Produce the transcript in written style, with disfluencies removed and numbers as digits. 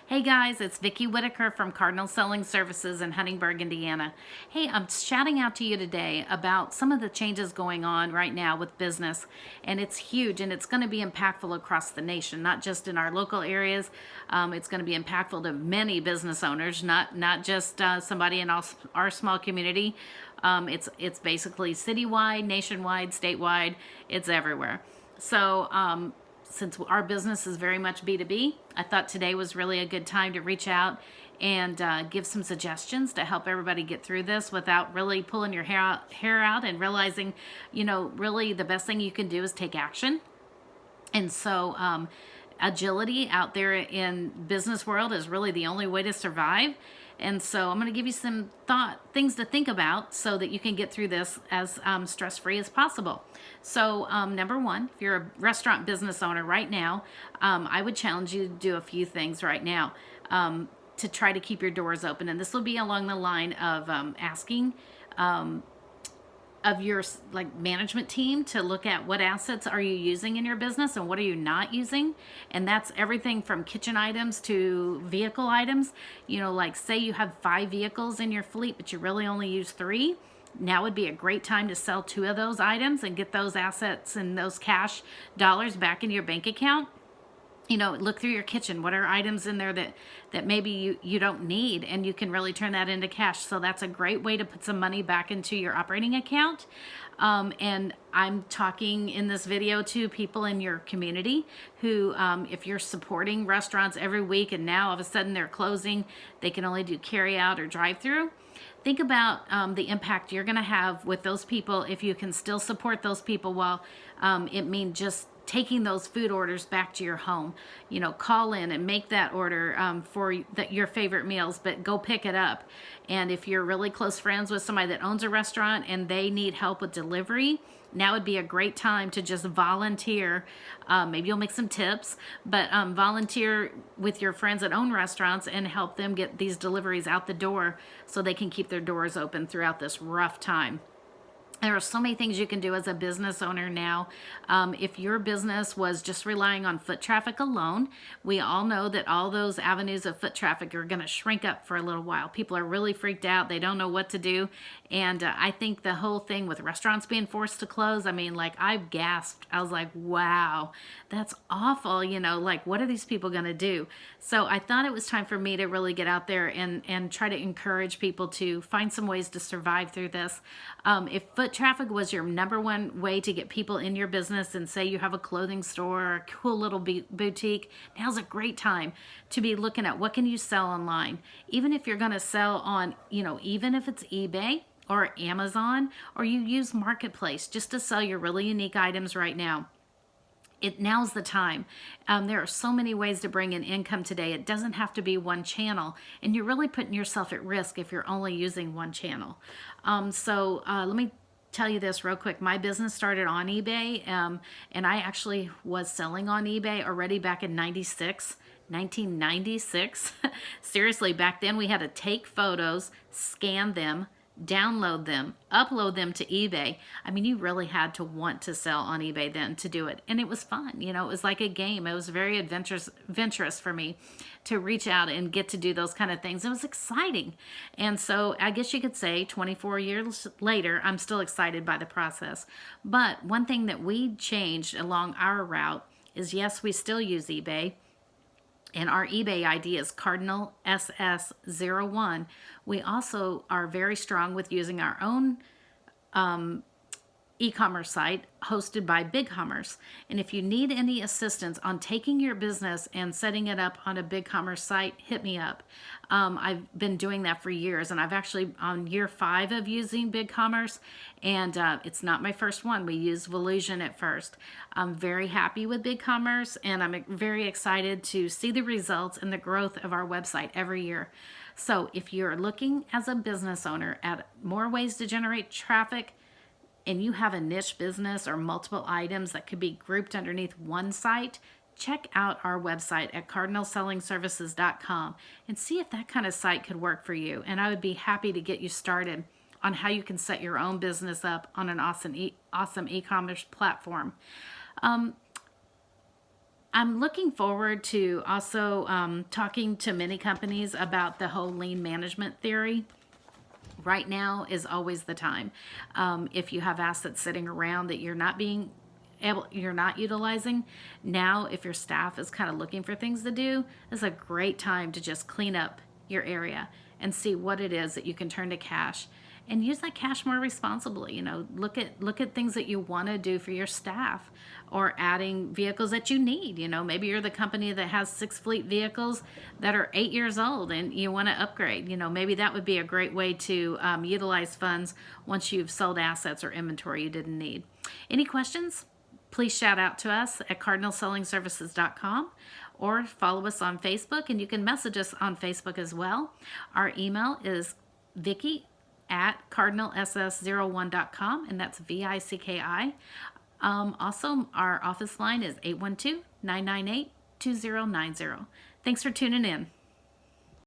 Hey guys, it's Vicki Whitaker from Cardinal Selling Services in Huntingburg, Indiana. Hey, I'm shouting out to you today about some of the changes going on right now with business, and it's huge and it's going to be impactful across the nation, not just in our local areas. It's going to be impactful to many business owners, not just somebody in our small community. It's basically citywide, nationwide, statewide. It's everywhere. So since our business is very much B2B, I thought today was really a good time to reach out and give some suggestions to help everybody get through this without really pulling your hair out and realizing, really the best thing you can do is take action. And so agility out there in business world is really the only way to survive. And so I'm going to give you some things to think about so that you can get through this as stress-free as possible. So number one, if you're a restaurant business owner right now, I would challenge you to do a few things right now to try to keep your doors open. And this will be along the line of asking of your management team to look at what assets are you using in your business and what are you not using. And that's everything from kitchen items to vehicle items. Like say you have 5 vehicles in your fleet but you really only use 3. Now would be a great time to sell 2 of those items and get those assets and those cash dollars back in your bank account. Look through your kitchen. What are items in there that maybe you don't need, and you can really turn that into cash. So that's a great way to put some money back into your operating account. And I'm talking in this video to people in your community who, if you're supporting restaurants every week and now all of a sudden they're closing, they can only do carry out or drive through. Think about the impact you're going to have with those people if you can still support those people while it means just taking those food orders back to your home. Call in and make that order for your favorite meals, but go pick it up. And if you're really close friends with somebody that owns a restaurant and they need help with delivery, now would be a great time to just volunteer. Maybe you'll make some tips, but volunteer with your friends that own restaurants and help them get these deliveries out the door so they can keep their doors open throughout this rough time. There are so many things you can do as a business owner now. If your business was just relying on foot traffic alone, we all know that all those avenues of foot traffic are going to shrink up for a little while. People are really freaked out. They don't know what to do. And I think the whole thing with restaurants being forced to close, I gasped. I was like, wow, that's awful. What are these people going to do? So I thought it was time for me to really get out there and try to encourage people to find some ways to survive through this. If foot traffic was your number one way to get people in your business, and say you have a clothing store or a cool little boutique, now's a great time to be looking at what can you sell online. Even if you're going to sell on, even if it's eBay or Amazon, or you use Marketplace just to sell your really unique items right now. Now's the time. There are so many ways to bring in income today. It doesn't have to be one channel, and you're really putting yourself at risk if you're only using one channel. So let me tell you this real quick. My business started on eBay, and I actually was selling on eBay already back in 1996. Seriously, back then we had to take photos, scan them, download them, upload them to eBay. You really had to want to sell on eBay then to do it. And it was fun. It was like a game. It was very adventurous for me to reach out and get to do those kind of things. It was exciting. And so I guess you could say 24 years later, I'm still excited by the process. But one thing that we changed along our route is, yes, we still use eBay. And our eBay ID is Cardinal SS01. We also are very strong with using our own e-commerce site hosted by BigCommerce. And if you need any assistance on taking your business and setting it up on a BigCommerce site, hit me up. I've been doing that for years, and I've actually on year 5 of using BigCommerce, and it's not my first one. We used Volusion at first. I'm very happy with BigCommerce, and I'm very excited to see the results and the growth of our website every year. So if you're looking as a business owner at more ways to generate traffic, and you have a niche business or multiple items that could be grouped underneath one site, check out our website at cardinalsellingservices.com and see if that kind of site could work for you. And I would be happy to get you started on how you can set your own business up on an awesome e-commerce platform. I'm looking forward to also talking to many companies about the whole lean management theory. Right now is always the time. If you have assets sitting around that you're not utilizing now, if your staff is kind of looking for things to do, it's a great time to just clean up your area and see what it is that you can turn to cash and use that cash more responsibly. Look at things that you want to do for your staff, or adding vehicles that you need. Maybe you're the company that has 6 fleet vehicles that are 8 years old and you want to upgrade. Maybe that would be a great way to utilize funds once you've sold assets or inventory you didn't need. Any questions? Please shout out to us at cardinalsellingservices.com, or follow us on Facebook, and you can message us on Facebook as well. Our email is vicky@cardinalss01.com, and that's VICKI. Also, our office line is 812-998-2090. Thanks for tuning in.